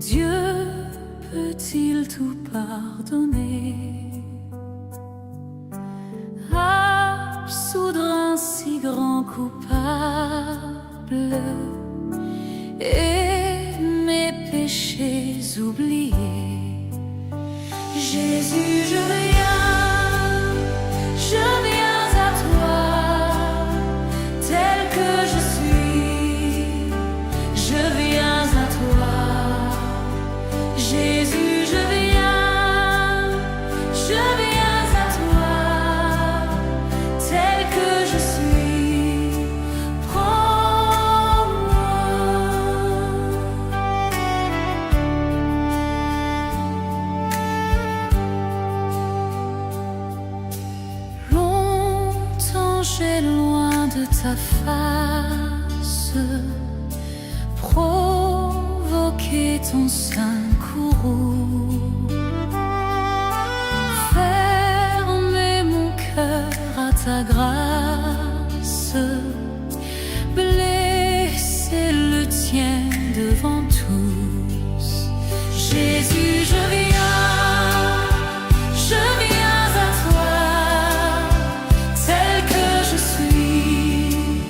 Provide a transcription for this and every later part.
Dieu peut-il tout pardonner, absoudre un si grand coupable et mes péchés oubliés? Jésus, je viens à toi, tel que je suis, je viens à toi. Jésus, je viens à toi, tel que je suis, prends-moi. Longtemps j'ai loin de ta face provoqué ton sein courroux, fermer mon cœur à ta grâce, blesser le tien devant tous. Jésus, je viens à toi, tel que je suis,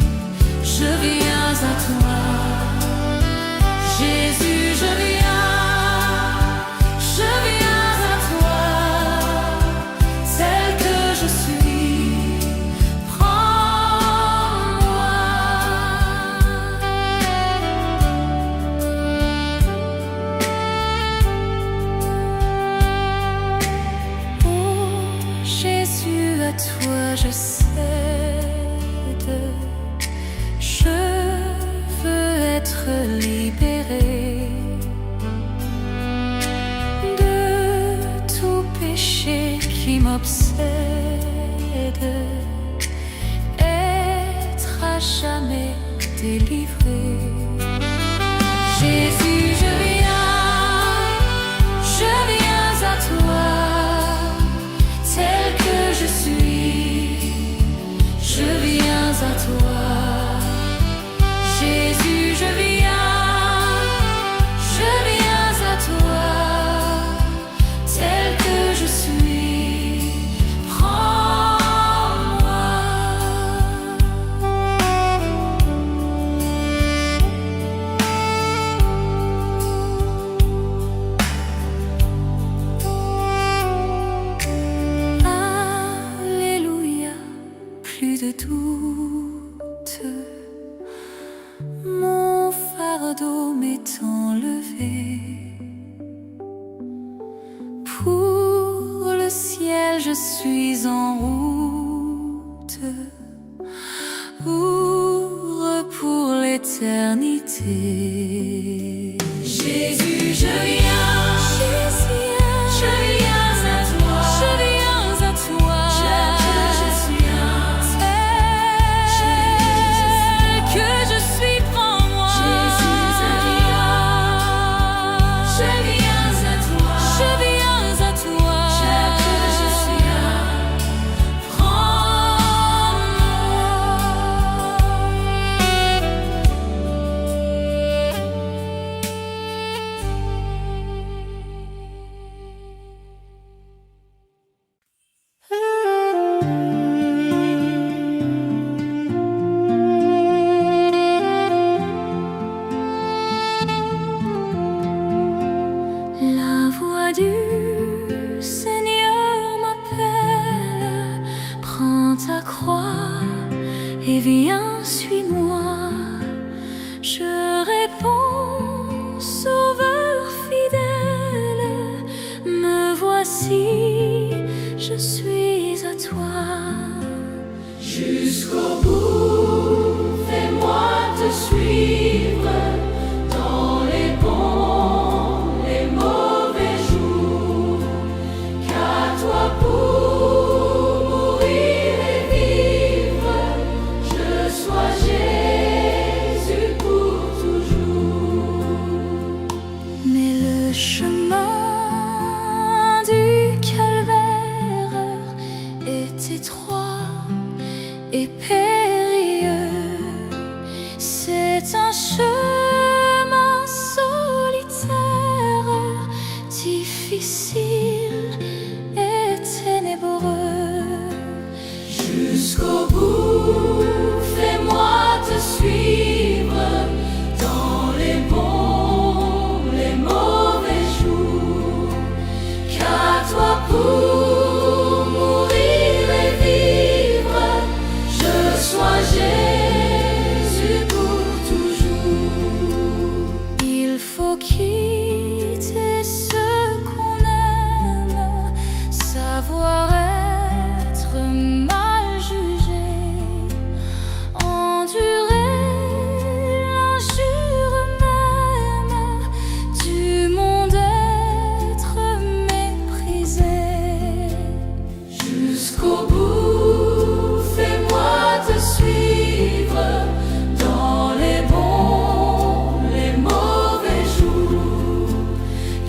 je viens à toi. Jésus, je viens à toi, tel que je suis, prends-moi. Oh Jésus, à toi je cède, je veux être libéré de tout péché qui m'obsède, être à jamais délivré. Jésus, je viens à toi, tel que je suis, je viens à toi. Jésus, je viens à toi, tel que je suis, prends-moi. Alléluia, plus de doute, mon fardeau m'est enlevé. Pour le ciel je suis en route, pour l'éternité. Jésus, je viens à toi, tel que je suis, prends-moi. Jésus, je viens à toi, tel que je suis, La voix du Seigneur m'appelle, prends ta croix et viens, suis-moi. Je réponds, Sauveur fidèle, me voici, je suis à toi. Jusqu'au bout, fais-moi te suivre, dans les bons, les mauvais jours, qu'à toi pour mourir et vivre, je sois Jésus pour toujours. Mais le chemin du calvaire est étroit et périlleux. suivre dans les bons, les mauvais jours. Qu'à toi pour mourir et vivre, je sois Jésus pour toujours. Il faut quitter ce qu'on aime, savoir être mal jugé, endurer l'injure même du monde, être méprisé. Jusqu'au bout, fais-moi te suivre dans les bons, les mauvais jours.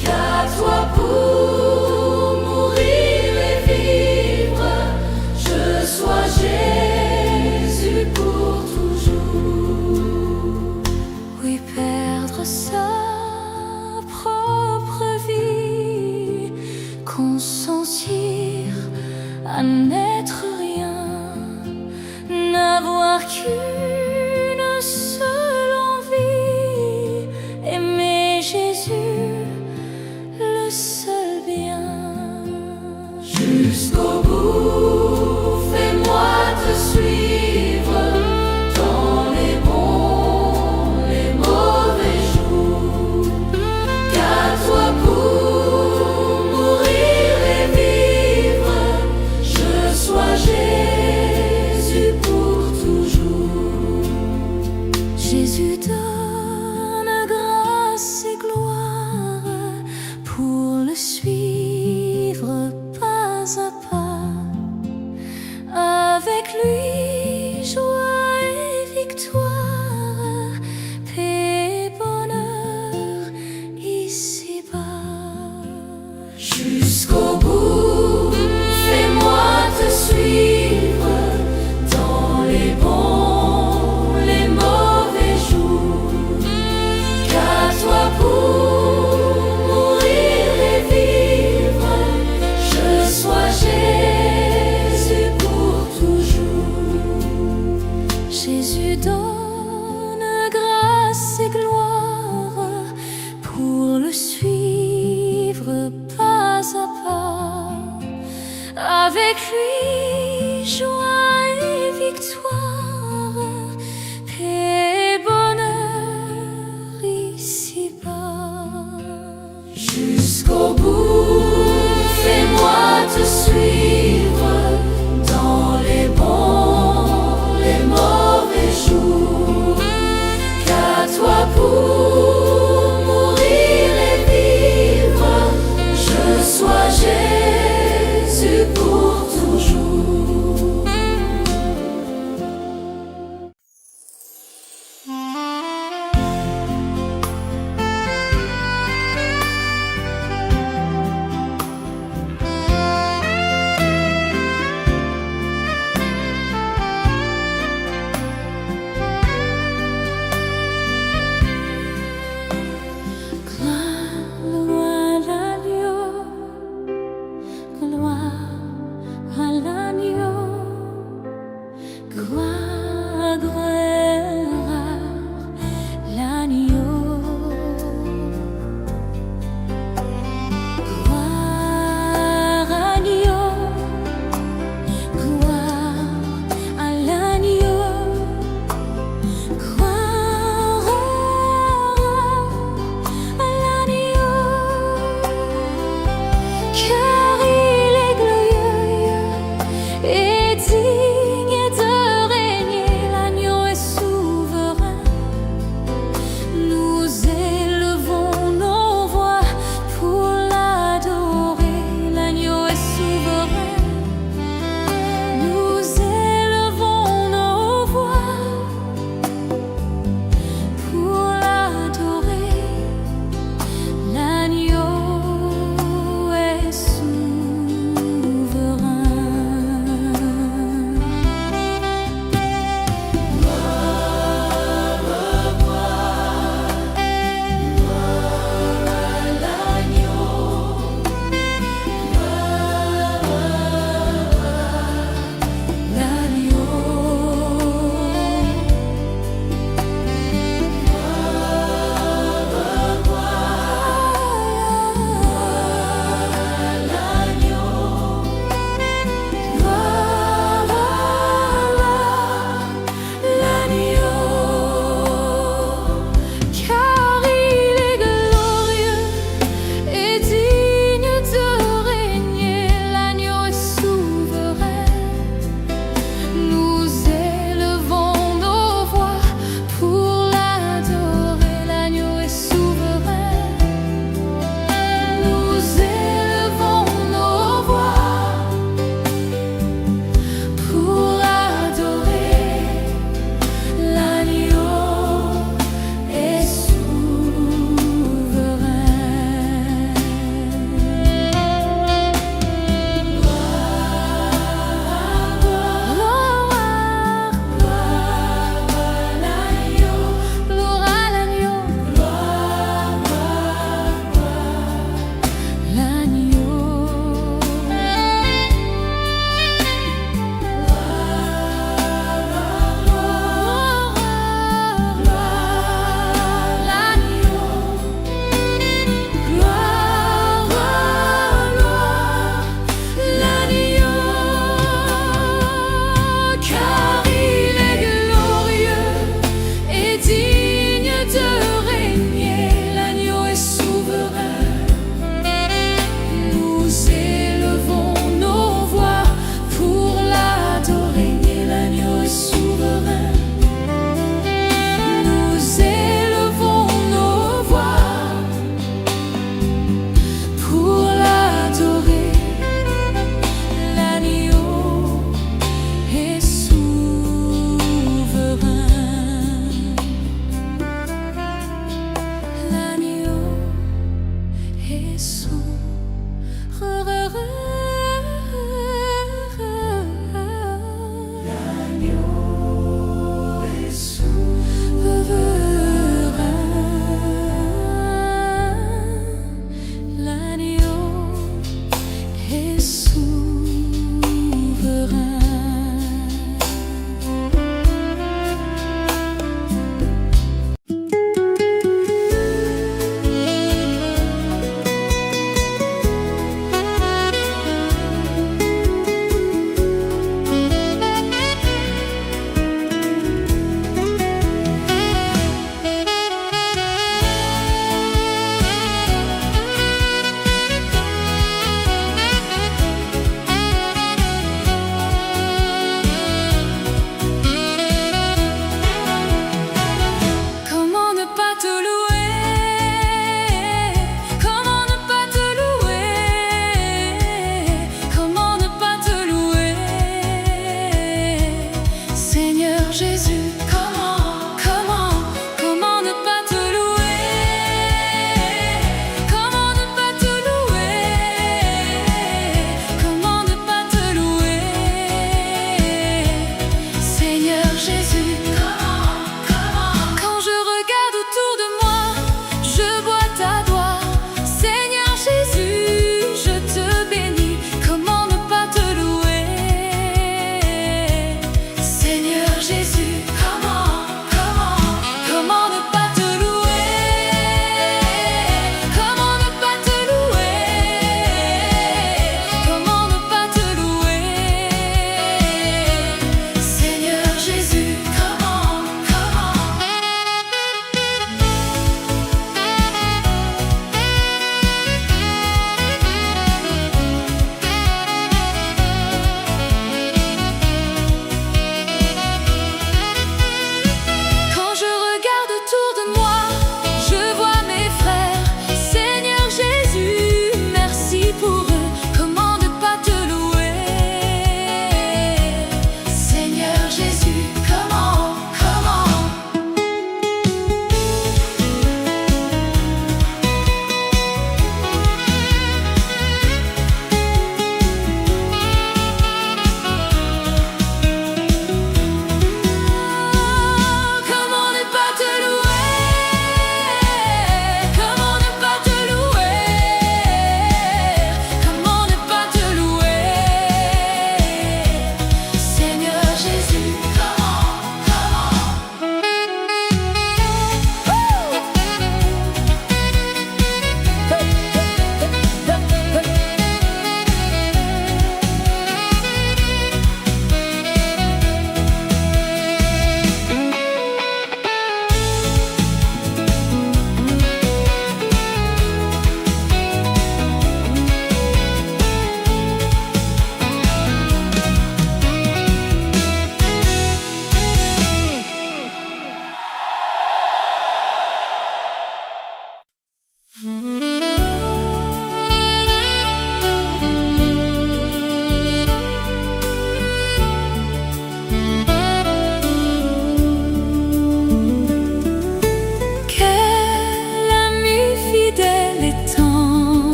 Qu'à toi pour mourir et vivre, je sois Jésus pour toujours. Oui, perdre sa propre vie, consentir à n'être rien, n'avoir qu'une seule envie, aimer Jésus, le seul bien. Jusqu'au bout, fais-moi te suivre dans les bons, les mauvais jours. Qu'à toi pour mourir et vivre, je sois Jésus pour toujours. Jésus donne grâce et gloire, pour le suivre pas à pas. Avec lui, joie et victoire, paix et bonheur ici-bas. Jusqu'au bout, fais-moi te suivre dans les bons, les mauvais jours. Qu'à toi pour mourir et vivre, je sois Jésus pour toujours. Jésus donne grâce et gloire, pour le suivre pas à pas. Avec lui, joie et victoire, paix et bonheur ici-bas. Jusqu'au bout, fais-moi te suivre dans les bons, les mauvais jours. Qu'à toi pour mourir et vivre, je sois Jésus pour toujours.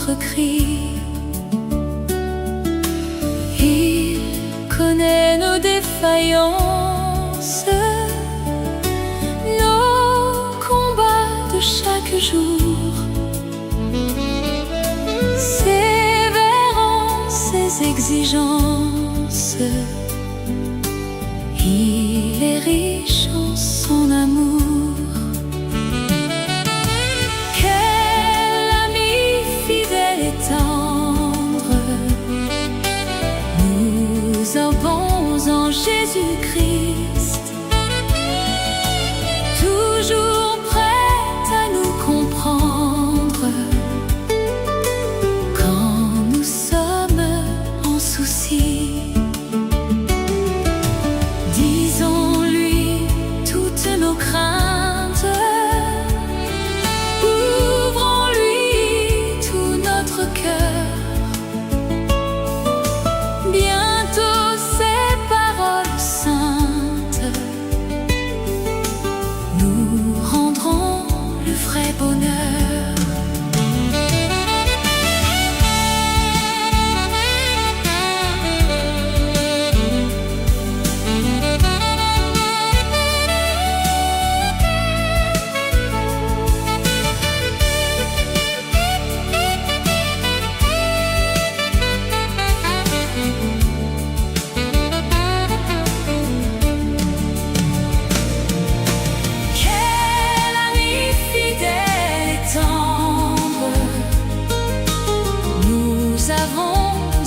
notre cri. Il connaît nos défaillances, nos combats de chaque jour, sévère en ses exigences. Il est riche en son amour. Quel ami fidèle et tendre nous avons en Jésus-Christ, toujours prêt à nous comprendre quand nous sommes en souci. Disons-lui toutes nos craintes, ouvrons-lui tout notre cœur. Bientôt ces paroles saintes nous rendront le vrai bonheur.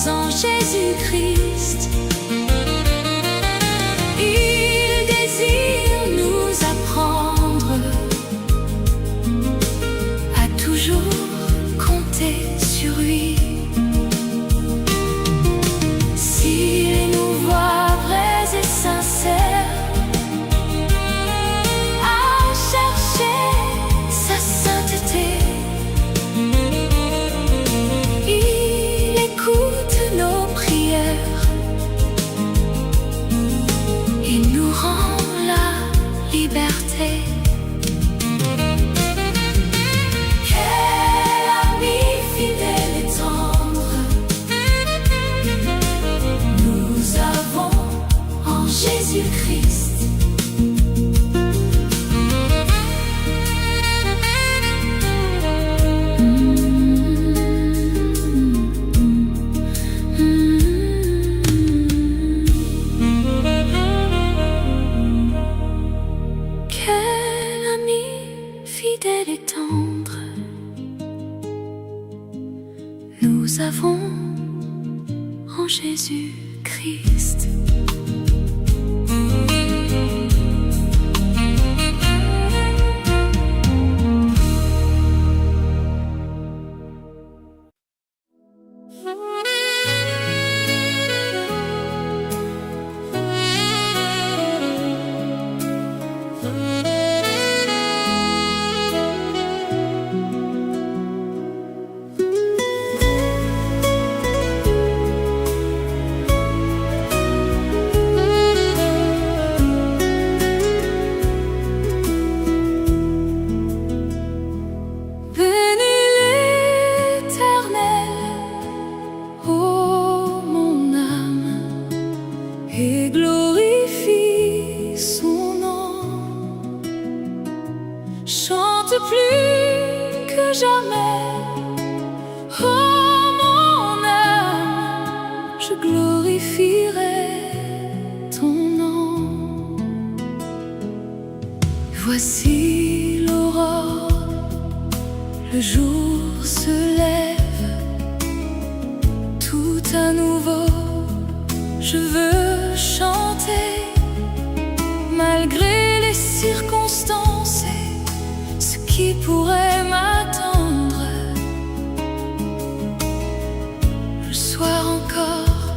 En Jésus-Christ, il désire nous apprendre à toujours compter sur lui. S'il nous voit vrais et sincères à chercher sa sainteté, nos prières et nous rend la liberté. Quel ami fidèle et tendre nous avons en Jésus-Christ. Fidèle et tendre nous avons en Jésus-Christ. Et glorifie son nom. Chante plus que jamais, oh mon âme, je glorifierai ton nom. Voici l'aurore, le jour se lève, tout à nouveau je veux chanter, malgré les circonstances et ce qui pourrait m'attendre. Le soir encore,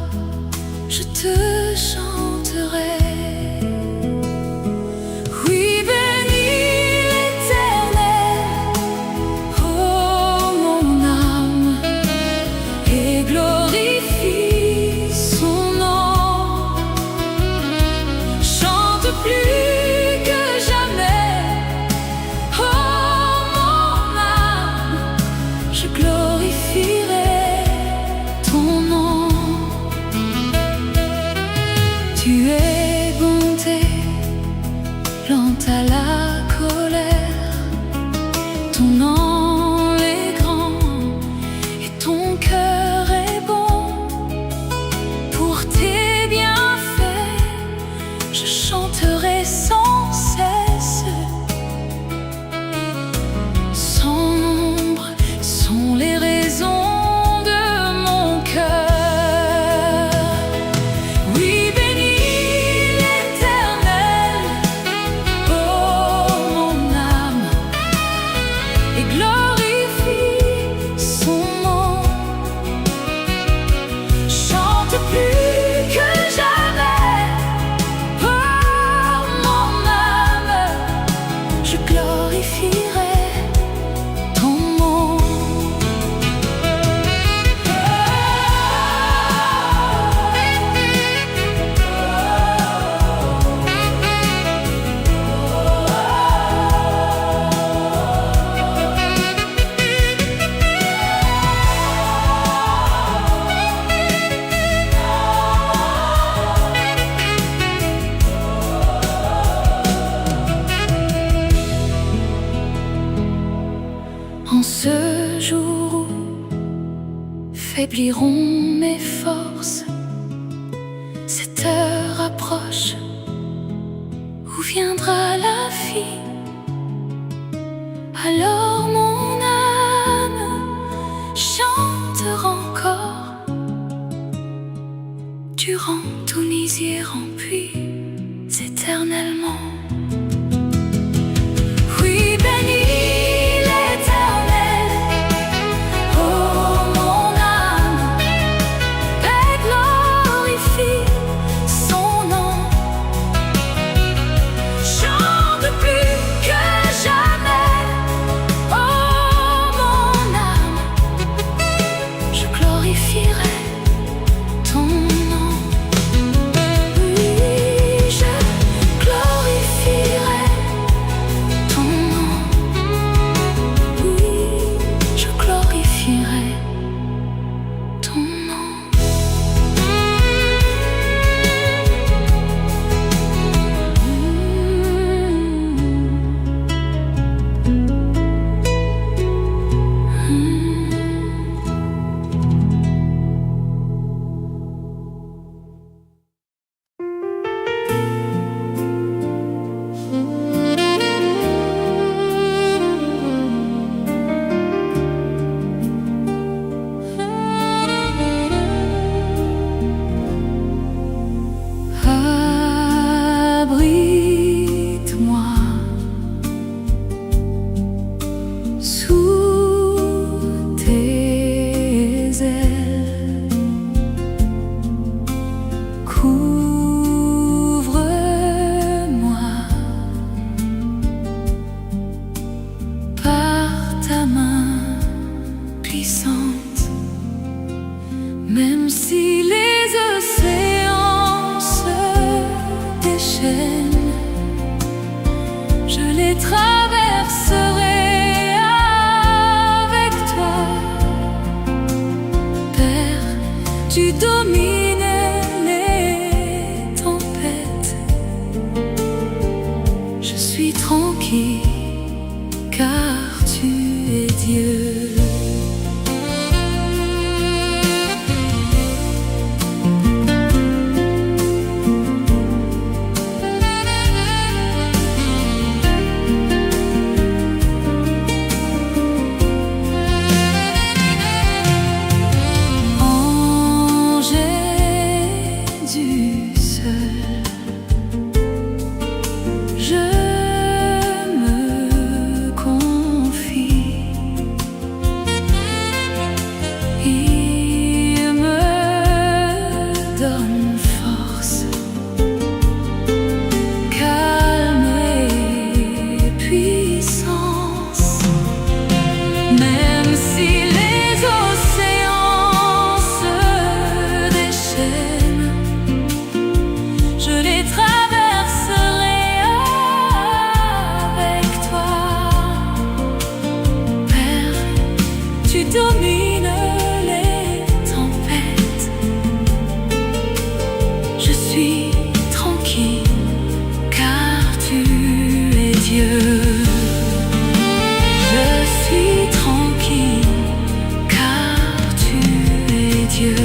je te chanterai. Oui, bénis l'Éternel, oh mon âme, et glorifie son nom. faibliront mes forces. Cette heure approche où viendra la vie. Alors mon âme chantera encore durant tout lisier rempli éternellement. Oui, bénis l'Éternel, oh mon âme, et glorifie son nom. Chante plus que jamais, oh mon âme, je glorifierai ton nom. Oui, je glorifierai ton nom. Oui, je glorifierai ton nom. Abrite-moi sous tes ailes, couvre-moi par ta main puissante, même si les océans se déchaînent, je les traverserai avec toi. Père, tu domines les tempêtes. Je suis tranquille car tu es Dieu. Je me confie, il me donne force, calme et puissance. Même si les océans se déchaînent, je les traverserai avec toi. Père, tu domines les tempêtes. Je suis tranquille car tu es Dieu. Je suis tranquille car tu es Dieu.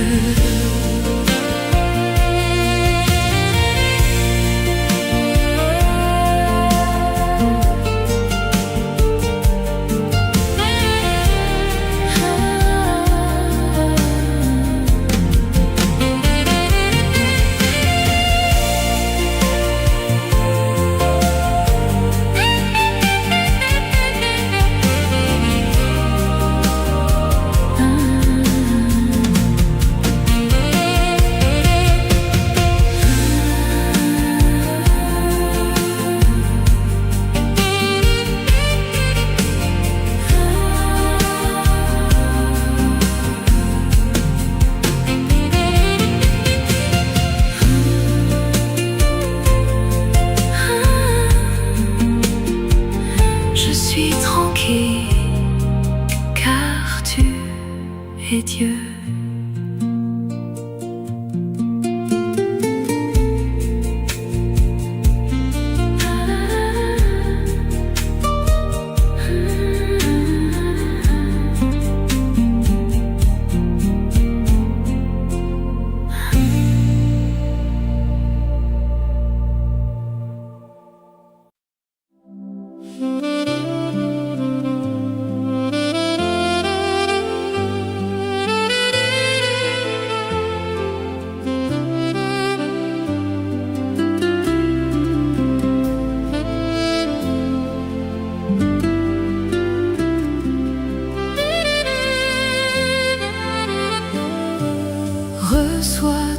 Je suis tranquille car tu es Dieu. Reçois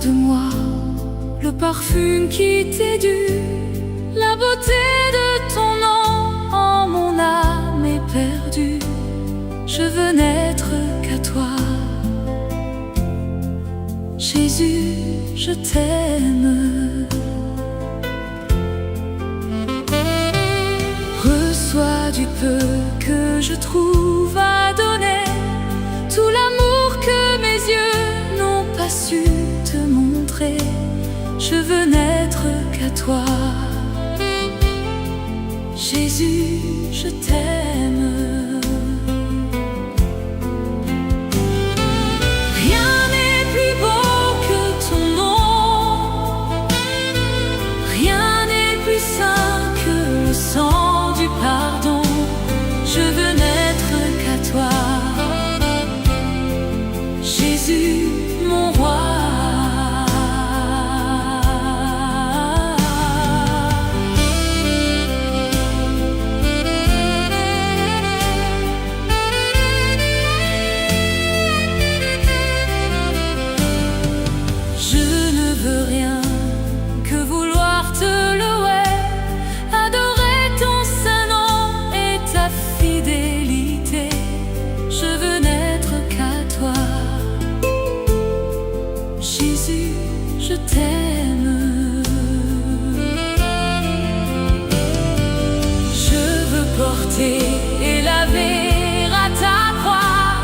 de moi le parfum qui t'est dû, la beauté de ton nom en mon âme est perdue. Je veux n'être qu'à toi, Jésus, je t'aime. Reçois du peu que je trouve à donner, tout l'amour que mes yeux n'ont pas su te montrer. Je veux n'être qu'à toi, Jésus, je t'aime. Rien n'est plus beau que ton nom, rien n'est plus saint que le sang du pardon. Je veux n'être qu'à toi, Jésus, mon roi. Je t'aime. Je veux porter et laver à ta croix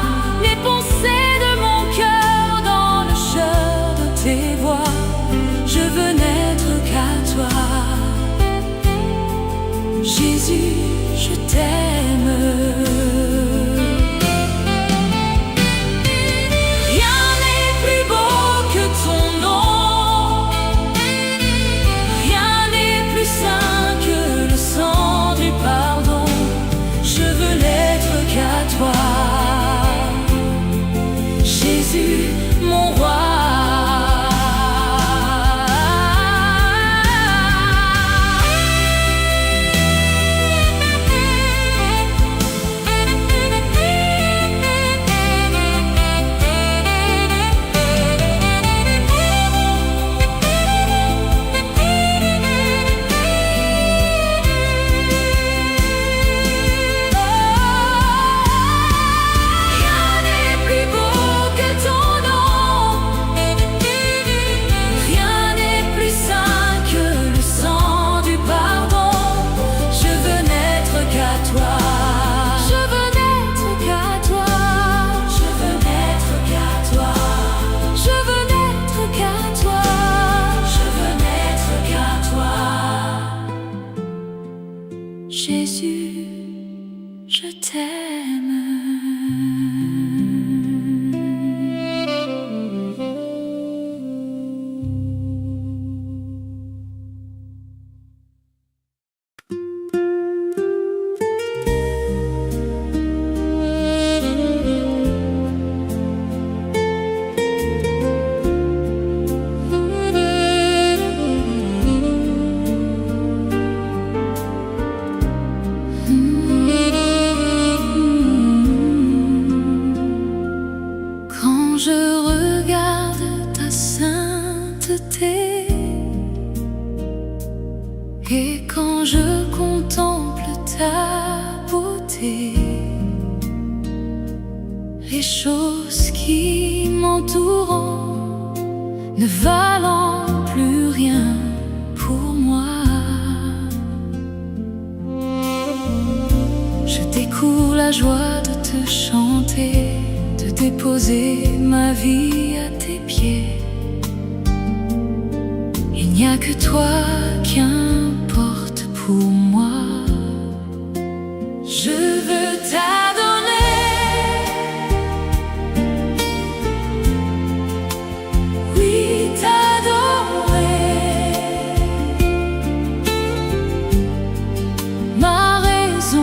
les pensées de mon cœur dans le chœur de tes voix. Je veux n'être qu'à toi, Jésus, je t'aime. Jésus, mon roi. Jésus, je t'aime. Et quand je contemple ta beauté, les choses qui m'entourent ne valent plus rien pour moi. Je découvre la joie de te chanter, de déposer ma vie à tes pieds. Il n'y a que toi qui importe pour moi. Je veux t'adorer, oui t'adorer. Ma raison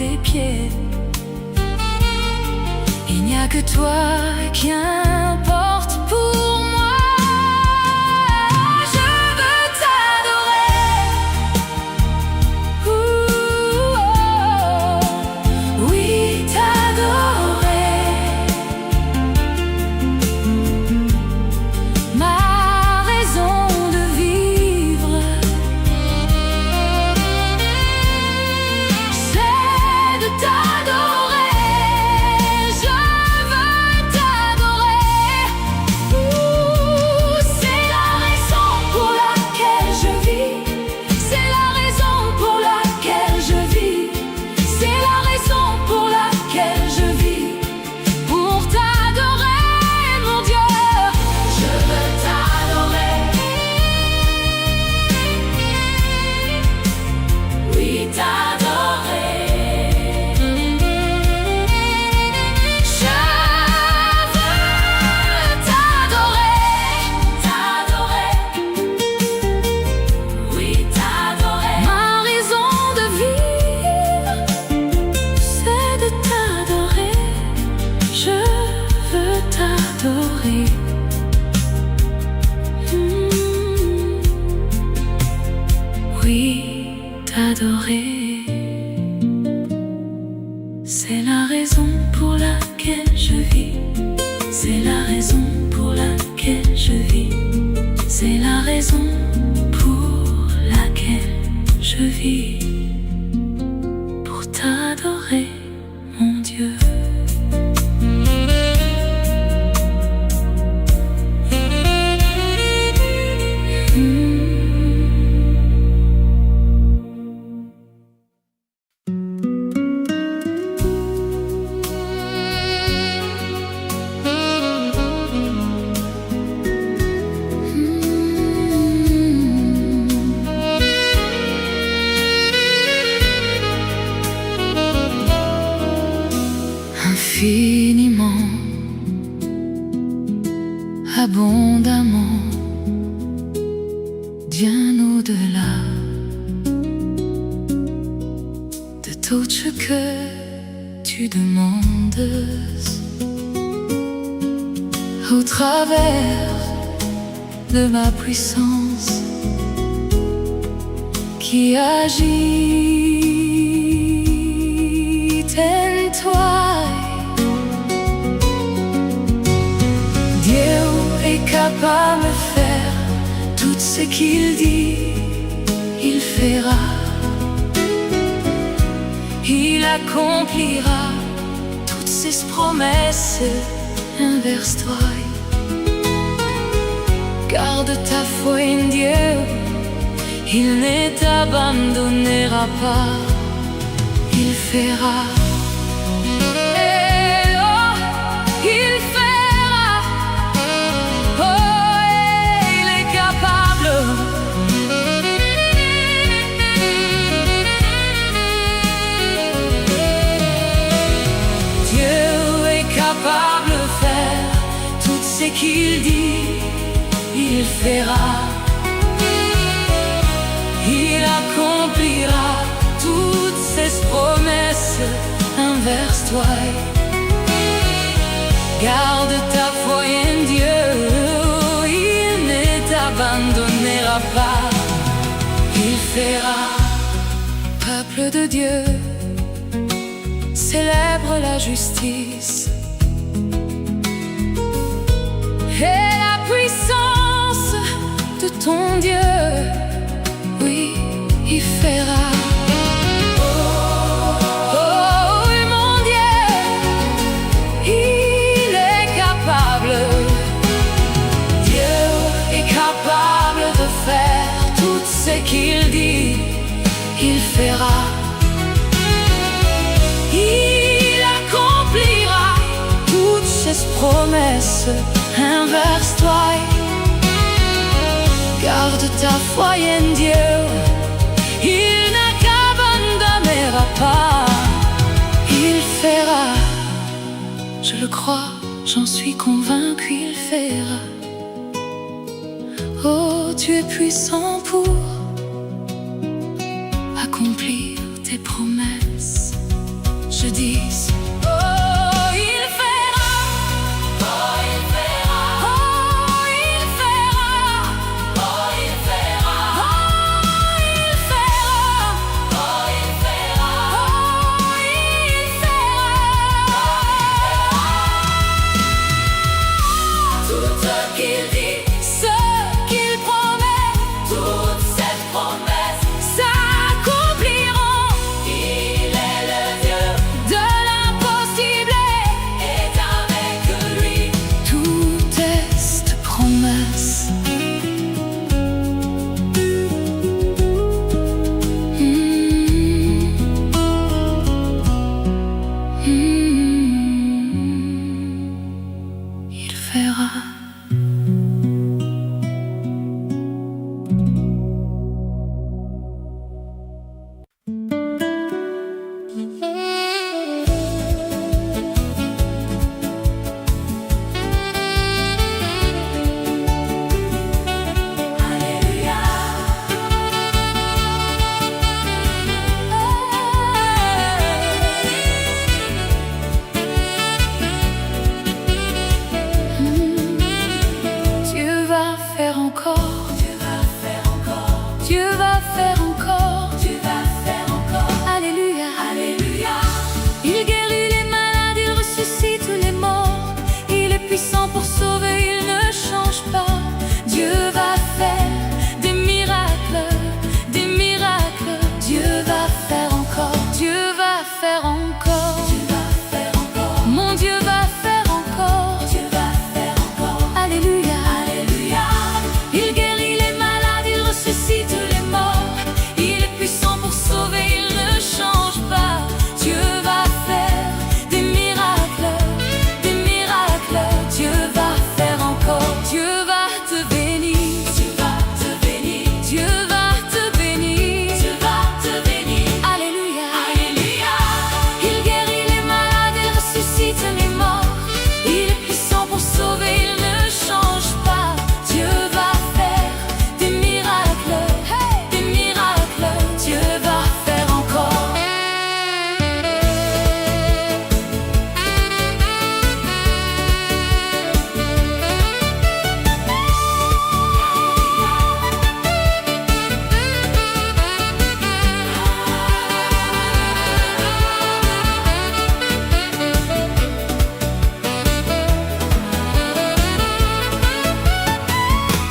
tes pieds. Il n'y a que toi qui importe pour moi. Je veux t'adorer. Oui, t'adorer. Ma raison de vivre, c'est de t'adorer. Je veux t'adorer. C'est la raison pour laquelle je vis. C'est la raison pour laquelle je vis. C'est la raison pour laquelle je vis. Pour t'adorer, mon Dieu. Je veux t'adorer. Oui, t'adorer. Je veux t'adorer. T'adorer. Oui, t'adorer. Ma raison de vivre, c'est de t'adorer. Je veux t'adorer. Oui, t'adorer. C'est la raison pour laquelle je vis. C'est la raison pour laquelle je vis. C'est la raison pour laquelle je vis. Pour t'adorer, mon Dieu. Infiniment, abondamment, bien au-delà de tout ce que tu demandes, au travers de ma puissance qui agite en toi. Dieu est capable de faire tout ce qu'il dit, il fera. Il accomplira toutes ses promesses envers toi. Garde ta foi en Dieu, il ne t'abandonnera pas, il fera. Capable de faire tout ce qu'il dit, il fera. Il accomplira toutes ses promesses envers toi. Garde ta foi en Dieu, il ne t'abandonnera pas, il fera. Peuple de Dieu, célèbre la justice et la puissance de ton Dieu. Oui, il fera. Oh, mon Dieu, il est capable. Dieu est capable de faire tout ce qu'il dit, il fera. Il accomplira toutes ses promesses envers toi. Garde ta foi en Dieu, il ne t'abandonnera pas, il fera. Je le crois, j'en suis convaincu, il fera. Oh, tu es puissant pour accomplir tes promesses. je dise: oh, il fera, oh, il fera, oh, il fera, oh, il fera, oh, il fera, oh, il fera, oh, il fera. Tout ce qu'il dit, ce qu'il promet, toutes ses promesses s'accompliront. Il est le Dieu de l'impossible et avec lui tout est promesse. Il fera. Dieu va faire encore, Dieu va faire encore, Dieu va faire encore, Dieu va faire encore. Alléluia, alléluia. Il guérit les malades, il ressuscite les morts. Il est puissant pour sauver, il ne change pas. Dieu va faire des miracles, des miracles. Dieu va faire encore, Dieu va faire encore, Dieu va faire encore. Mon Dieu va faire encore, Dieu va faire encore. Alléluia, alléluia. Il guérit les malades, il ressuscite les morts. Il est puissant pour sauver, il ne change pas. Dieu va faire des miracles, des miracles. Dieu va faire encore. Dieu va te bénir, Dieu va te bénir, Dieu va te bénir, Dieu va te bénir. Alléluia, alléluia. Il guérit les malades, il ressuscite les morts. Il est puissant pour sauver, il ne change pas. Dieu va faire des miracles, des miracles. Dieu va faire encore.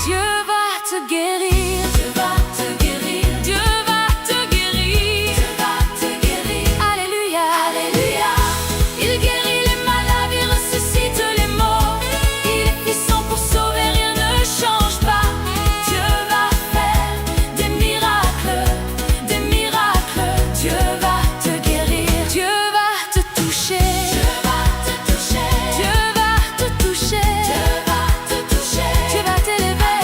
Dieu va te guérir, Dieu va te guérir, Dieu va te guérir, Dieu va te guérir. Alléluia, alléluia. Il guérit les malades, il ressuscite les morts. Il est puissant pour sauver, rien ne change pas. Dieu va faire des miracles, des miracles. Dieu va te guérir, Dieu va te toucher, Dieu va te toucher, Dieu va te toucher, Dieu va te toucher. Dieu va t'élever,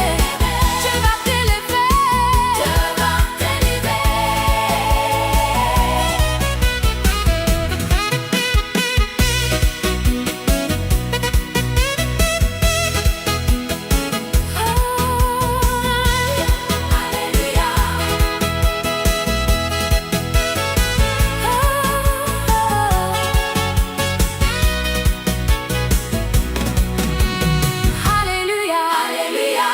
Dieu va t'élever, Dieu va t'élever. Alléluia. Alléluia, alléluia.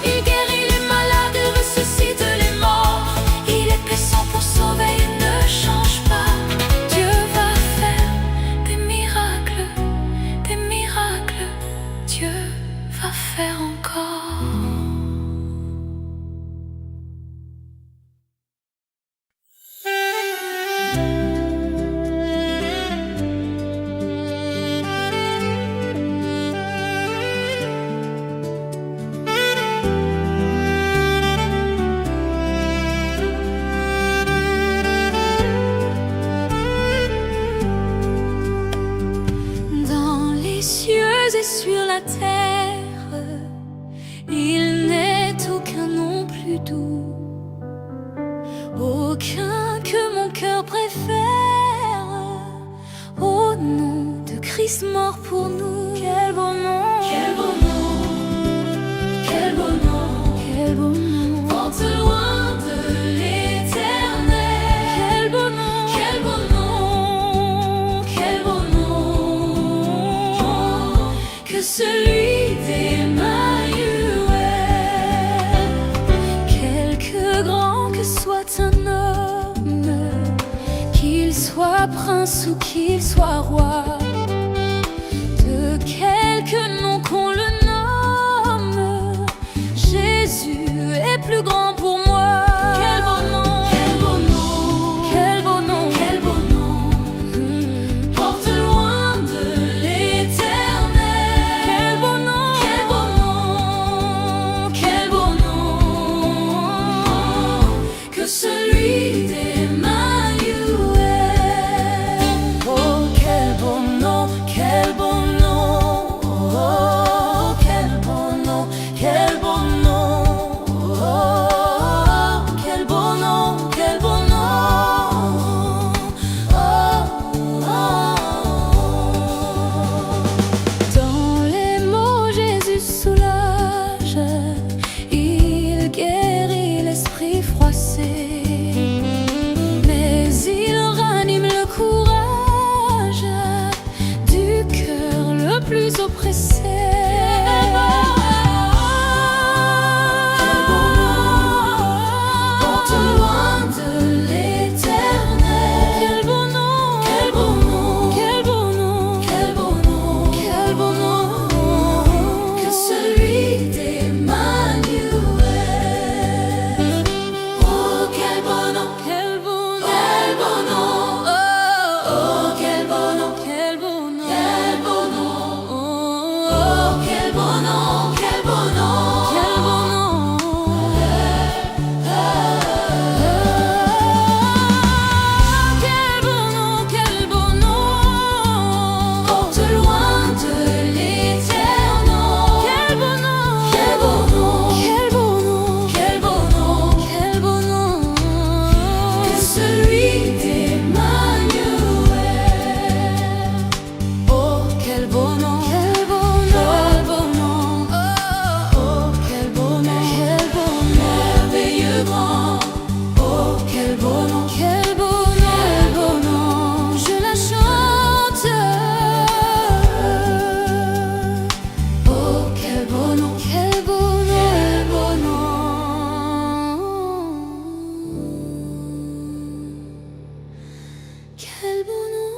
Il guérit les malades, il ressuscite les morts. Il est puissant pour sauver, il ne change pas. Dieu va faire des miracles, des miracles. Dieu va faire encore. Dans les cieux et sur la terre, il n'est aucun nom plus doux, aucun que mon cœur préfère, au nom de Christ mort pour nous. Quel beau nom, quel beau nom, quel beau nom, quel beau nom. Porte loin de l'éternel. Quel beau nom, quel beau nom. que celui d'Emmanuel. Quelque grand que soit un homme, qu'il soit prince ou qu'il soit roi, de quelque nom qu'on le nomme, Jésus est plus grand pour moi. Quel beau nom, quel beau nom, quel beau nom, quel beau nom, porte loin de l'éternel. Quel beau nom, quel beau nom, quel beau nom, que celui d'Emmanuel. Oh, quel beau nom, quel beau nom, oh, quel beau nom, quel beau nom. Plus oppressé. Porte loin de l'éternel. Quel beau nom, quel beau nom, quel beau nom, quel beau nom, quel beau nom, que celui d'Emmanuel. Oh, quel beau nom, quel beau nom, quel beau nom, oh, quel beau nom, quel beau nom, quel beau nom. Quel beau nom, quel beau nom, quel beau nom. Quel beau nom, quel beau nom, porte loin de l'éternel. Quel beau nom, quel beau nom, quel beau nom, quel beau nom, quel beau nom, que celui d'Emmanuel. Oh, quel beau nom. Quel beau nom.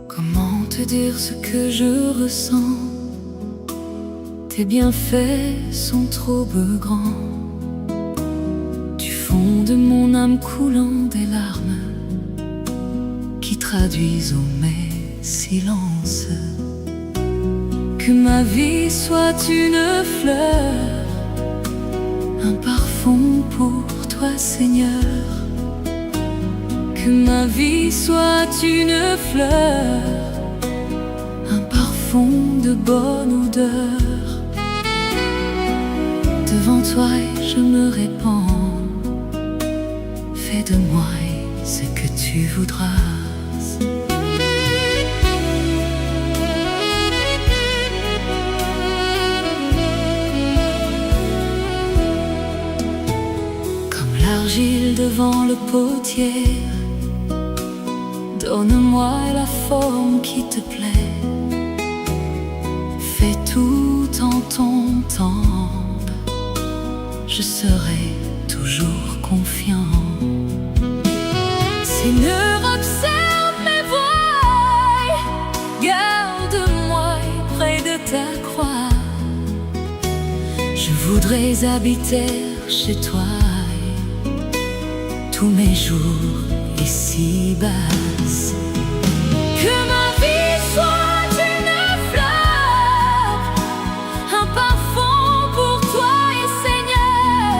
Comment te dire ce que je ressens? Tes bienfaits sont trop grands. Du fond de mon âme coulant des larmes qui traduisent mes silences. Que ma vie soit une fleur, un parfum pour toi, Seigneur. Que ma vie soit une fleur, un parfum de bonne odeur. Devant toi je me répands. Fais de moi ce que tu voudras. Comme l'argile devant le potier, donne-moi la forme qui te plaît. Fais tout en ton temps, je serai toujours confiant. Seigneur, observe mes voies, garde-moi près de ta croix. Je voudrais habiter chez toi tous mes jours ici-bas. Que ma vie soit une fleur, un parfum pour toi et Seigneur.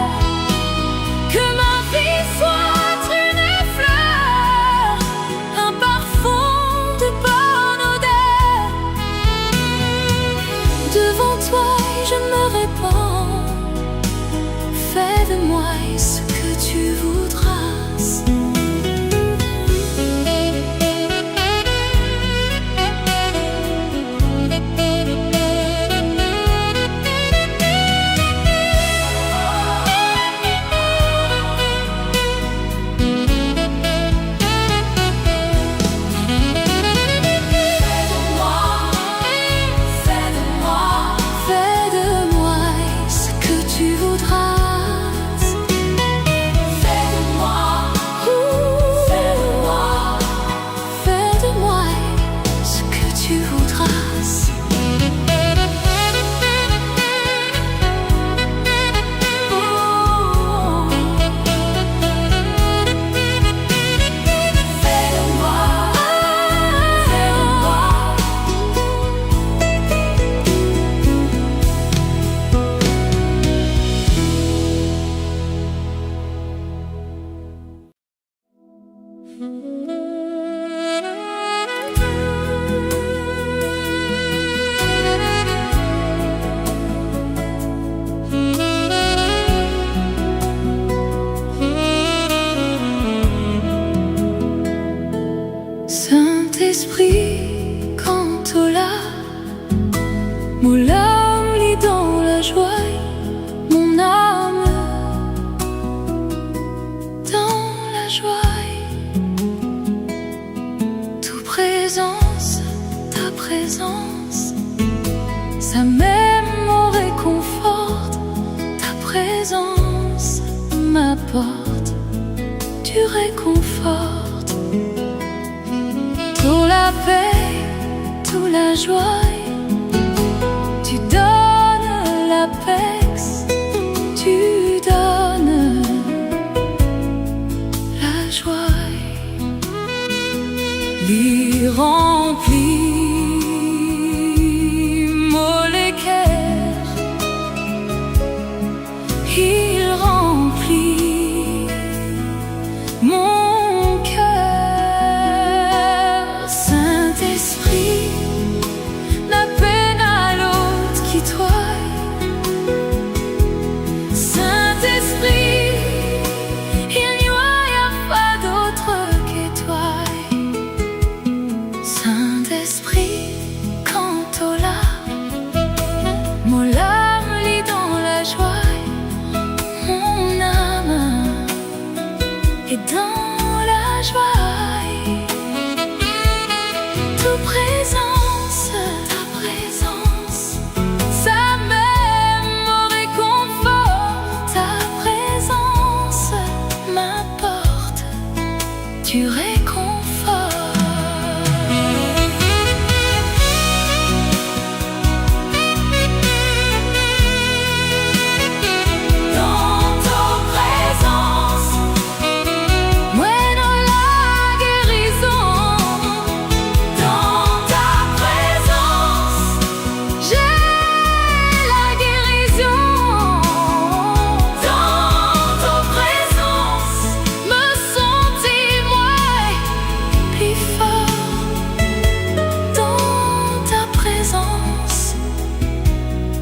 Que ma vie soit une fleur, un parfum de bonne odeur. Devant toi je me répands. présence, ça m'aime, me réconforte. Ta présence m'apporte du réconfort. Pour la paix, toute la joie, tu donnes la paix, tu donnes la joie. Lui remplit mon cœur, il remplit mon cœur. Saint-Esprit, la peine à l'autre qui toi. Saint-Esprit, il n'y a pas d'autre que toi. Saint-Esprit, quand au là, mon âme lit dans la joie, mon âme est dans la joie. Ta présence, ça m'aime, me réconforte. Ta présence m'apporte du réconfort.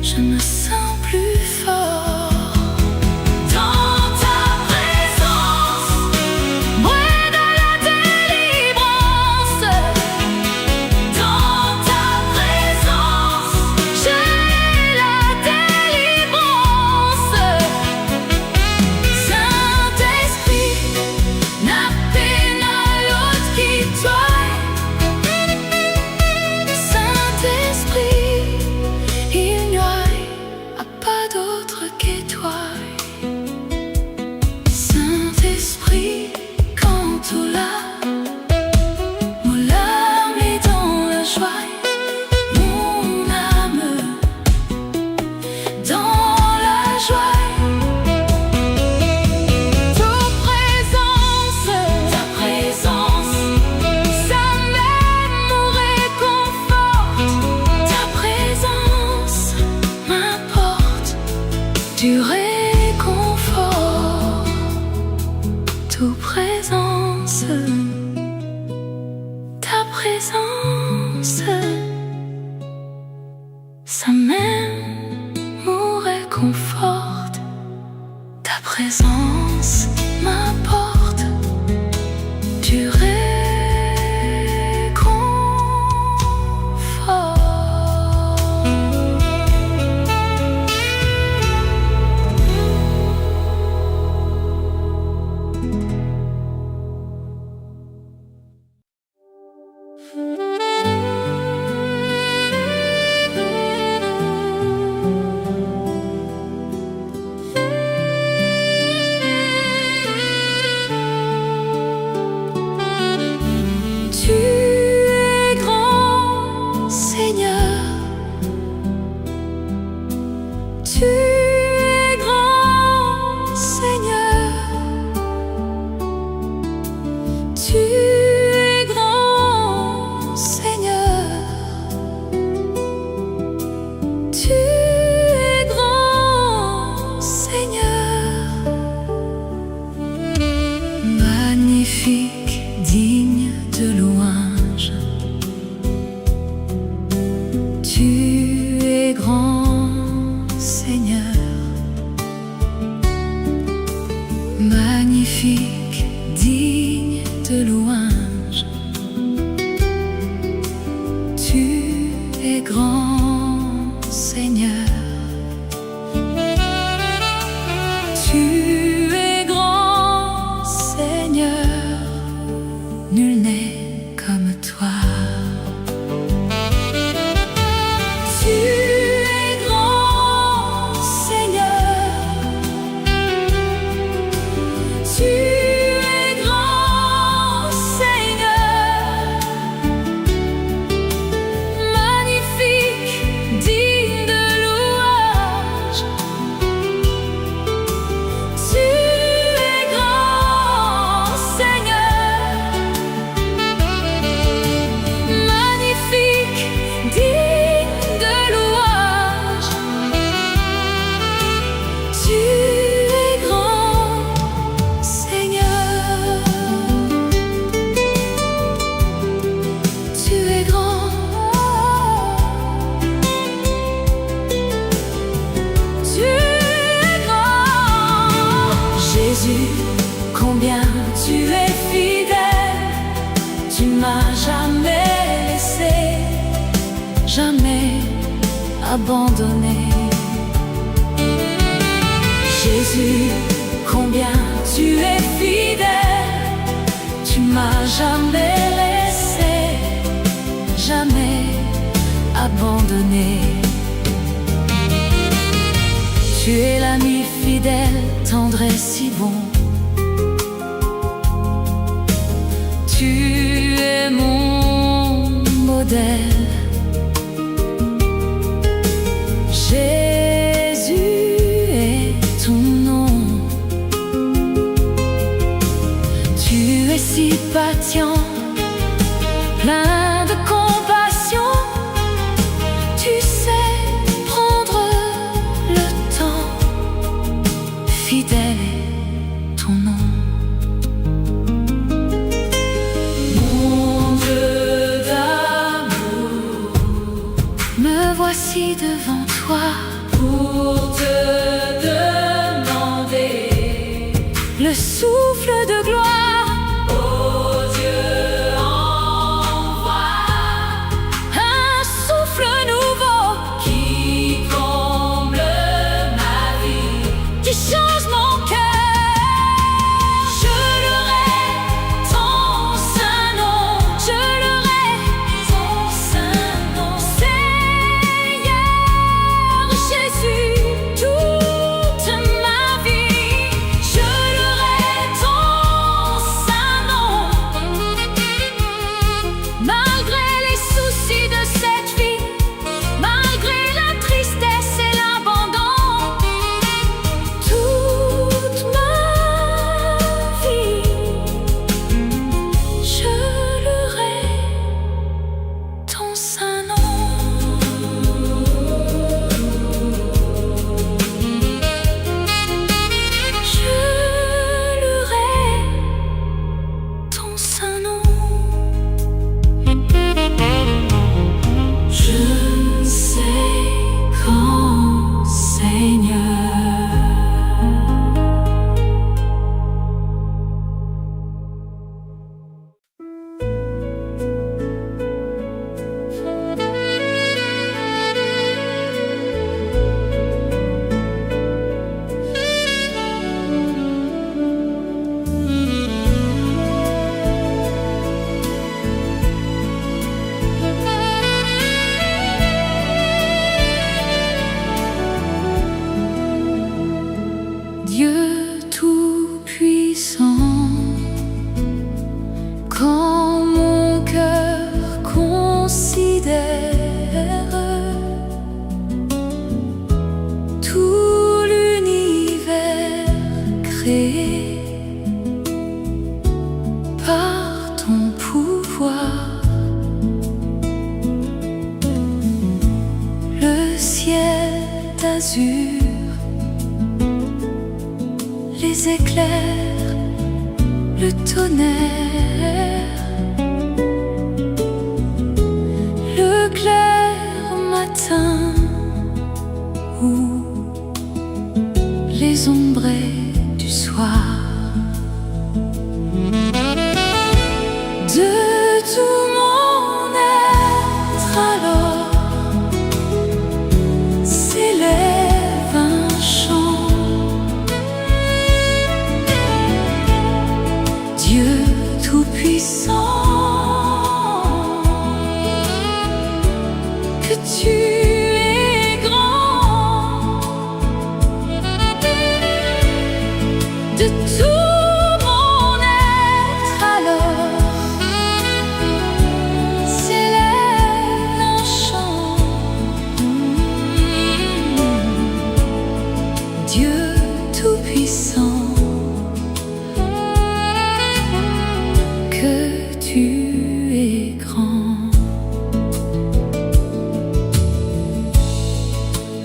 Je me sens plus fort. Dans ta présence, moi dans la délivrance. Dans ta présence, j'ai la délivrance. Saint-Esprit, n'a peine à l'autre qui toi. Saint-Esprit, il n'y a pas d'autre que toi. Saint-Esprit, quand tu l'as, mon âme est dans la joie, mon âme dans la joie. Ta présence, ça m'aime, me réconforte. Ta présence m'apporte du réconfort. Ta présence, ta présence, ça m'aime, me réconforte. Ta présence m'apporte du réconfort. Tu es grand, Seigneur. Tu es grand, Seigneur. Tu es grand, Seigneur. Tu es grand, Seigneur. Magnifique, digne de louange. Tu es grand, Seigneur. Magnifique, digne de louange. Tu es grand, Seigneur. Tu es grand, Seigneur. Nul n'est comme toi. jamais abandonné. Jésus, combien tu es fidèle, tu m'as jamais laissé, jamais abandonné. Tu es l'ami fidèle, tendre et si bon. Tu es mon modèle. Jésus est ton nom. Tu es si patient, plein de compassion. Tu sais prendre le temps. Fidèle est ton nom. Mon Dieu d'amour, me voici devant toi pour te demander le souffle de gloire. Oh Dieu, envoie un souffle nouveau qui comble ma vie, qui change mon cœur. Je louerai ton saint nom, je louerai ton saint nom, Seigneur Jésus, toute ma vie. Je louerai ton saint nom, malgré les soucis de cette vie, malgré la tristesse et l'abandon. Toute ma vie, je louerai ton saint nom. Je louerai ton saint nom. Je ne sais quand, Seigneur. Dieu tout-puissant, quand mon cœur considère tout l'univers créé par ton pouvoir, le ciel d'azur, les éclairs, le tonnerre, le clair matin ou les ombrées du soir. De tout mon être alors s'élève un chant. Dieu tout-puissant, que tu es grand. De tout mon être alors s'élève un chant. Dieu tout-puissant, que tu es grand.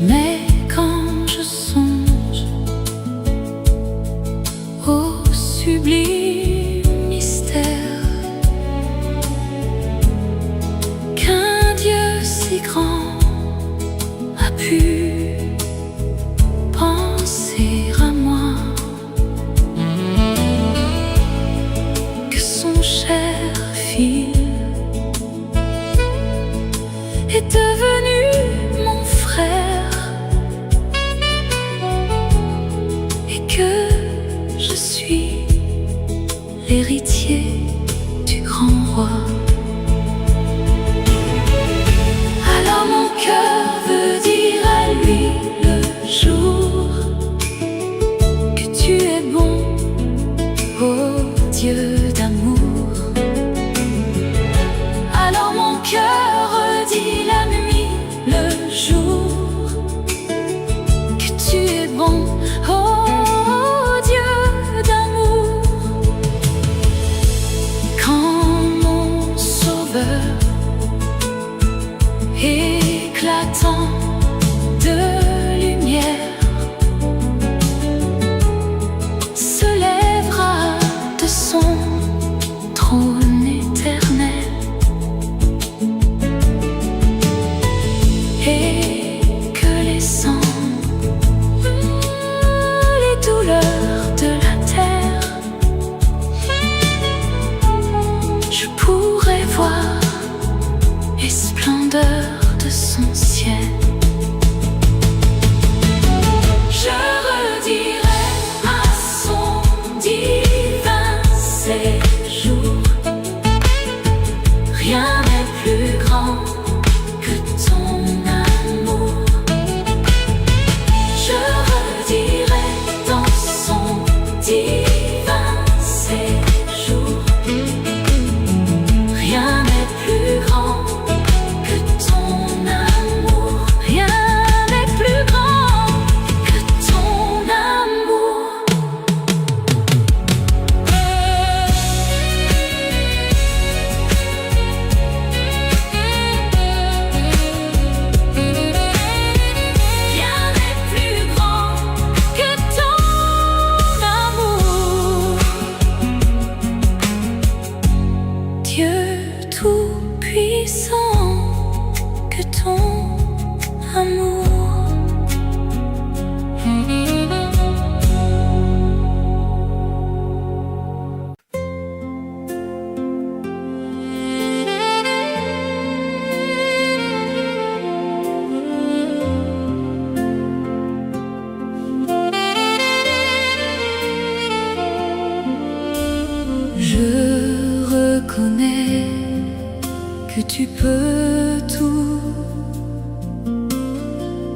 Mais quand je songe au sublime mystère qu'un Dieu si grand a pu penser à moi, que son cher Fils est devenu mon frère et que je suis l'héritier du grand roi. Alors mon cœur veut dire à lui le jour que tu es bon, ô Dieu d'amour. Alors mon cœur redit la nuit, le jour que tu es bon, ô Dieu d'amour. Quand mon sauveur éclatant de lumière se lèvera de son trône éternel, et que les sangs, les douleurs de la terre, je pourrai voir les splendeurs de son ciel. Je redirai à son divin séjour, rien n'est plus grand que ton amour. Je redirai dans son divin séjour, rien n'est plus grand que ton amour. Rien n'est plus grand que ton amour. Rien n'est plus grand que ton amour. Dieu tout-puissant, que ton amour. Je reconnais que tu peux tout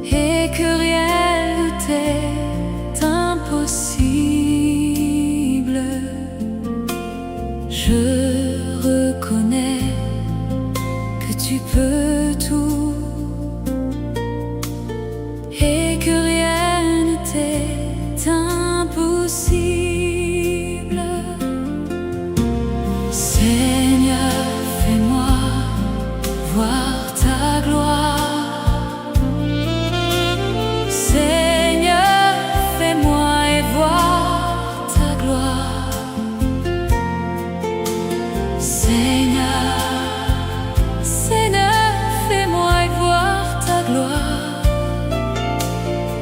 et que rien n'est impossible. Je reconnais que tu peux tout et que rien n'est impossible. Seigneur, fais-moi voir ta gloire. Seigneur, fais-moi et voir ta gloire. Seigneur, Seigneur, fais-moi et voir ta gloire.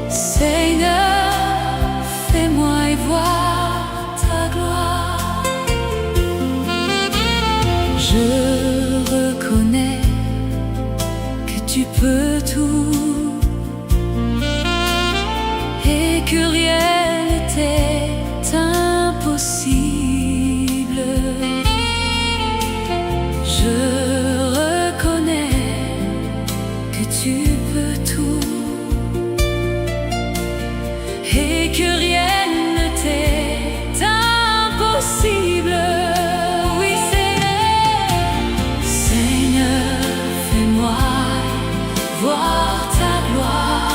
Seigneur, fais-moi et voir ta gloire. Je reconnais que tu peux tout et que rien n'était impossible. Je reconnais que tu peux tout et que rien ne t'est impossible. Oui, Seigneur, fais-moi voir ta gloire.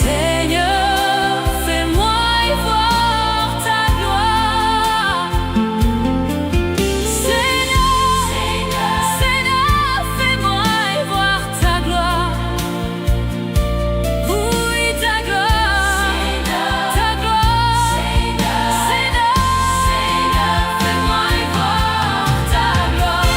Seigneur, fais-moi voir ta gloire. Seigneur, Seigneur, fais-moi voir ta gloire. Oui, ta gloire, ta gloire. Seigneur, fais-moi voir ta gloire.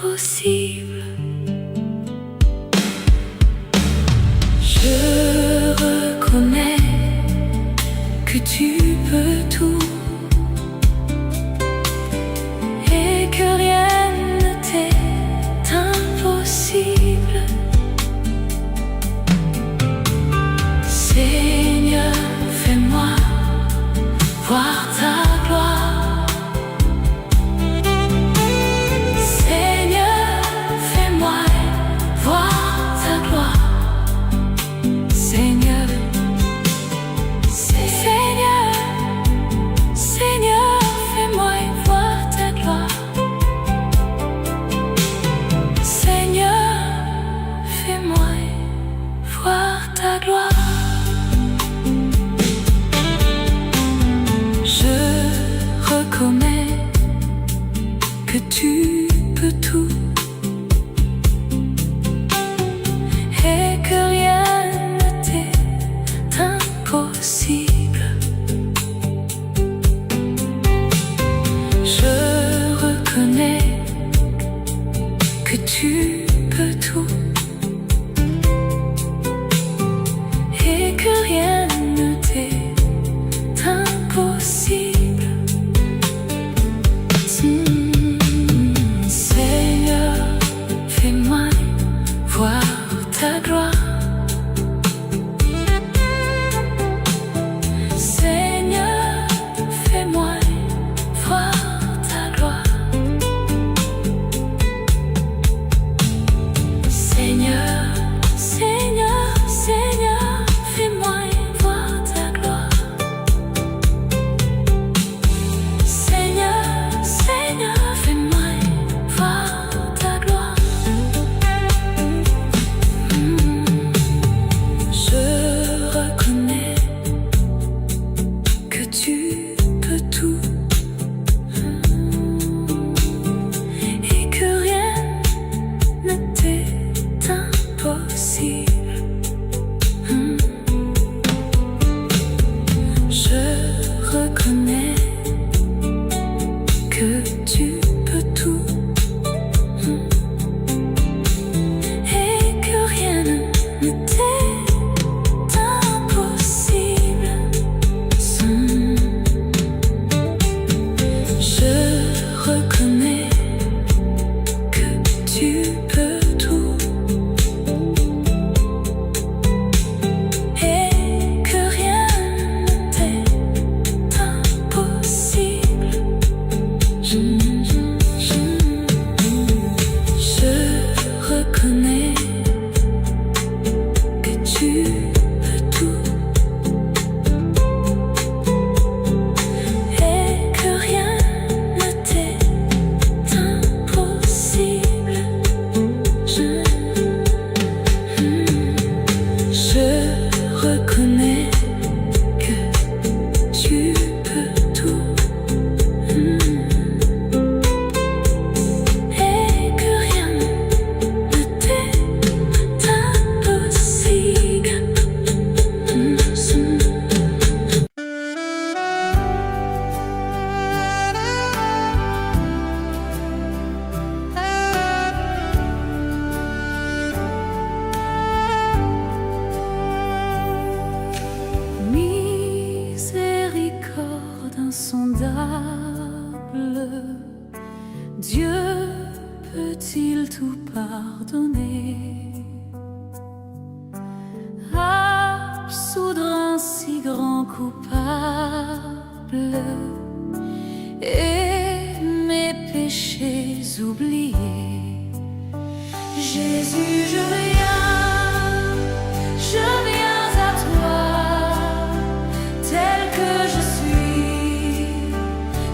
impossible. Je reconnais que tu peux tout et que rien ne t'est impossible. Seigneur, fais-moi voir ta gloire. Seigneur, fais-moi voir ta gloire. Seigneur, Seigneur, Seigneur, fais-moi voir ta gloire. Seigneur, fais-moi voir ta gloire. Je reconnais que tu peux tout et que rien ne t'est impossible. Je reconnais que tu peux tout et que rien ne t'est impossible. Seigneur, fais-moi voir ta gloire. Seigneur, fais-moi voir ta gloire. Seigneur, Seigneur, Seigneur, fais-moi voir ta gloire. Seigneur, Seigneur, fais-moi voir ta gloire. Je reconnais que tu peux tout et que rien ne t'est impossible. Je reconnais que tu peux tout et que rien ne t'est impossible. Je reconnais que tu peux tout et que rien ne t'est impossible. Je reconnais que tu peux tout et que rien ne t'est impossible. Je reconnais que tu peux tout et que rien ne t'est impossible. Miséricorde insondable, Dieu peut-il tout pardonner, absoudre un si grand coupable et mes péchés oubliés? Jésus, je viens à toi, tel que je suis,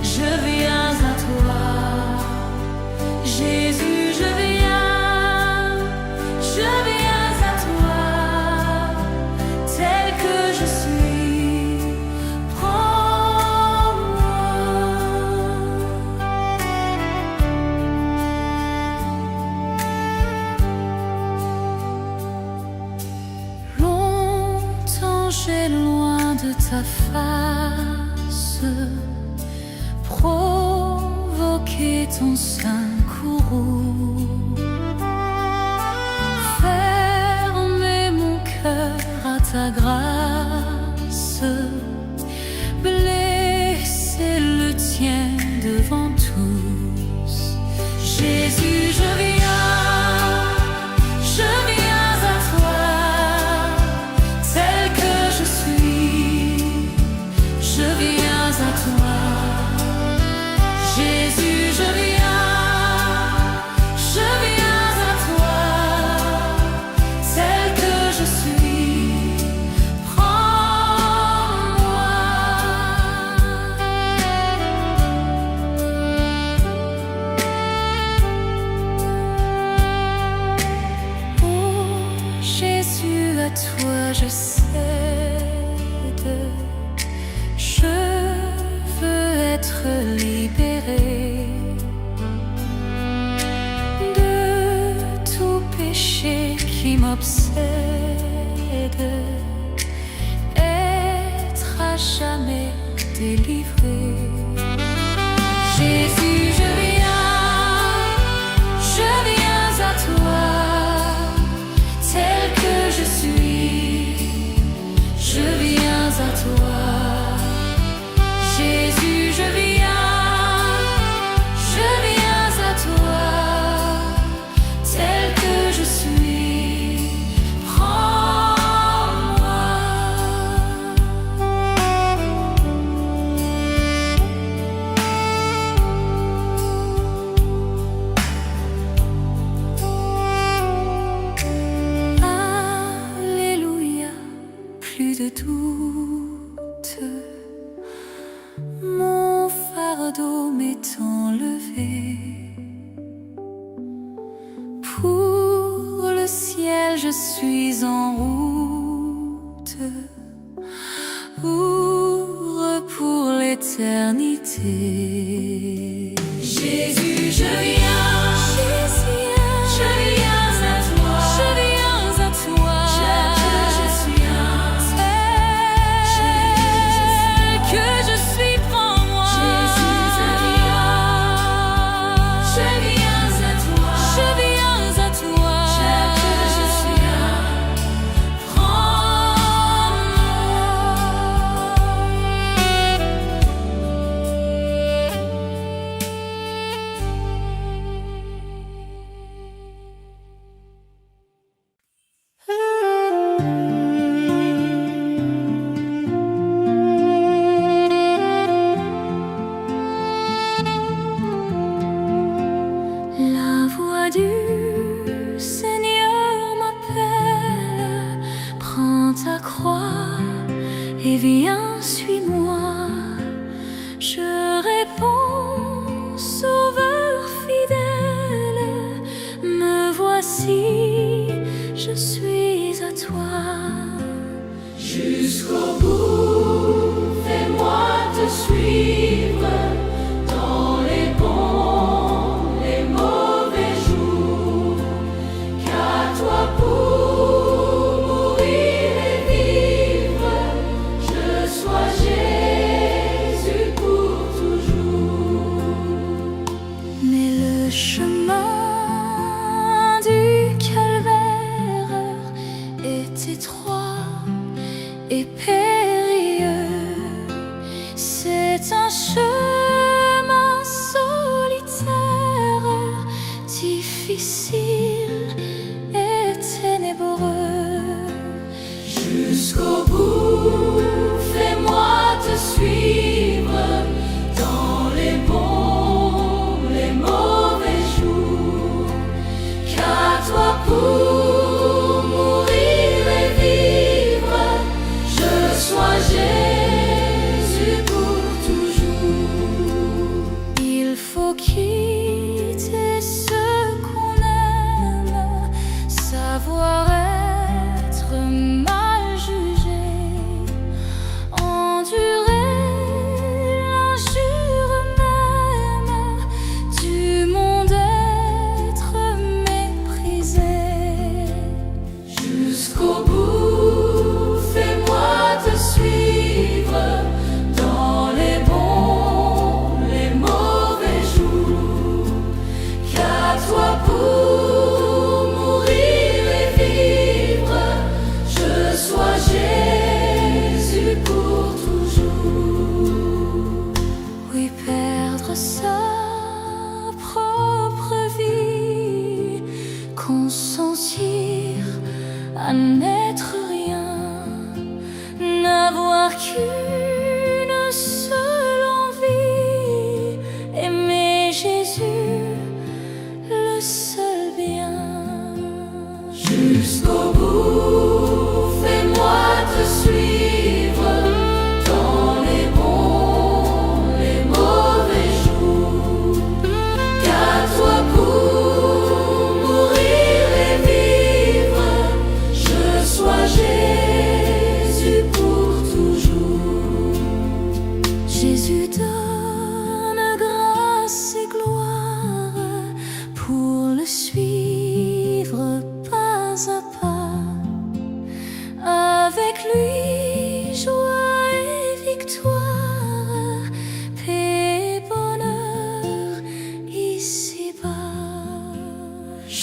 je viens à toi. Jésus, je viens à toi, tel que je suis, prends-moi. J'ai loin de ta face, provoqué ton sein courroux. Jésus, je viens à toi, tel que je suis, je viens à toi. Jésus, je viens à toi, tel que je suis, prends-moi. Oh Jésus, à toi je cède, je veux être libéré de tout péché qui m'obsède, être à jamais délivré. Jésus, je viens à toi, tel que je suis, je viens à toi. Jésus, je viens à toi, tel que je suis, prends-moi. Alléluia, plus de doute, mon fardeau m'est enlevé. Pour le ciel, je suis en route, pour l'éternité. Jésus, je viens à toi, tel que je suis, prends-moi. Jésus, je viens à toi, tel que je suis, La voix du Seigneur m'appelle, prends ta croix et viens, suis-moi. Je réponds, Sauveur fidèle, me voici, je suis à toi. Jusqu'au bout, fais-moi te suivre, dans les bons, les mauvais jours, qu'à toi pour mourir et vivre, je sois Jésus pour toujours. Mais le chemin du calvaire est étroit et périlleux, c'est un chemin solitaire, difficile et ténébreux. Jusqu'au bout, fais-moi te suivre, dans les bons, les mauvais jours, qu'à toi pour mourir et vivre, je sois Jésus pour toujours. Il faut quitter ce qu'on aime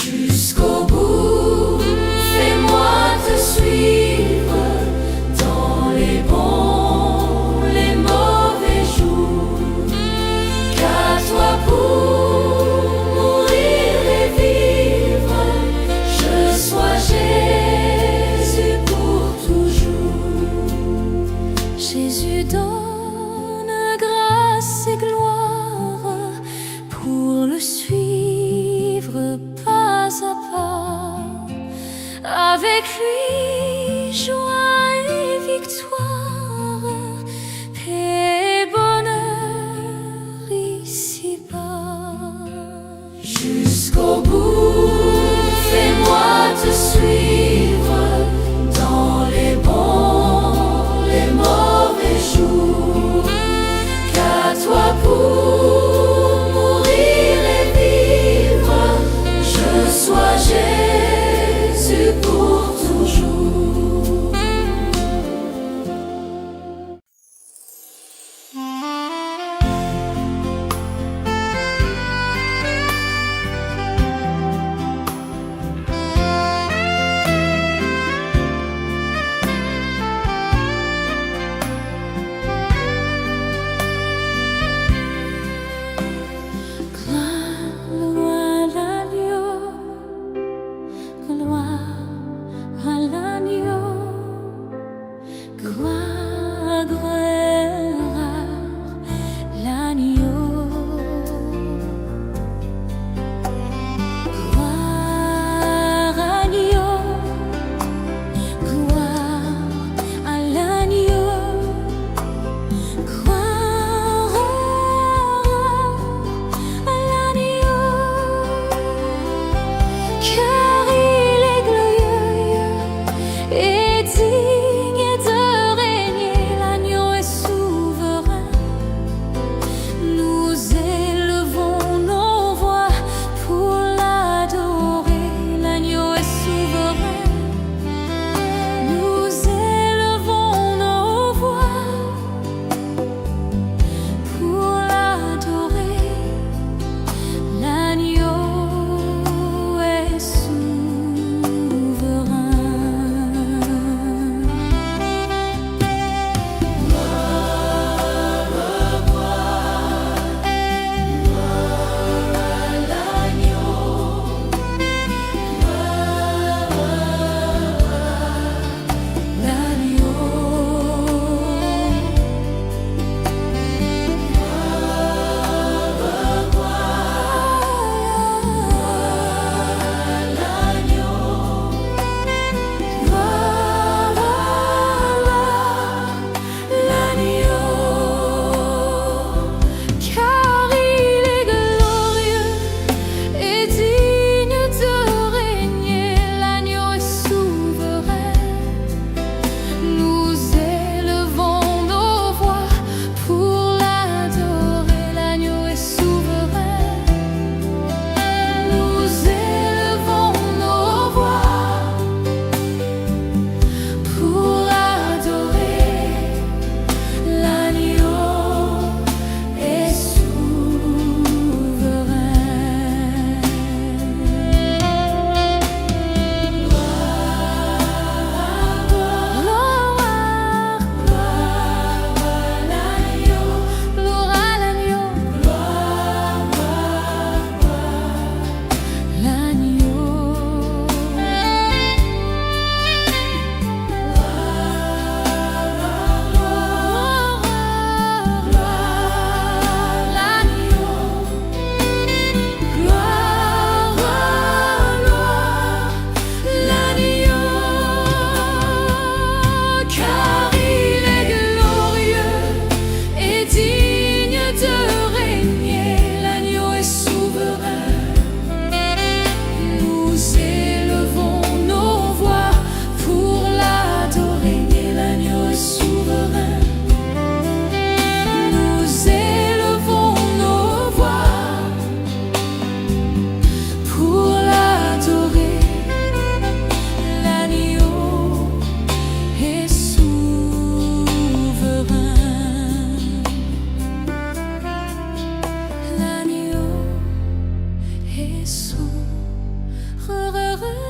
Jusqu'au bout, fais-moi te suivre dans les bons, les mauvais jours. Qu'à toi pour mourir et vivre, je sois Jésus pour toujours. Jésus donne grâce et gloire pour le suivre pas à pas. Avec lui, joie et victoire, paix et bonheur ici-bas. Jusqu'au bout, fais-moi te suivre dans les bons, les mauvais jours. Qu'à toi pour mourir et vivre, je sois Jésus pour toujours. Heureux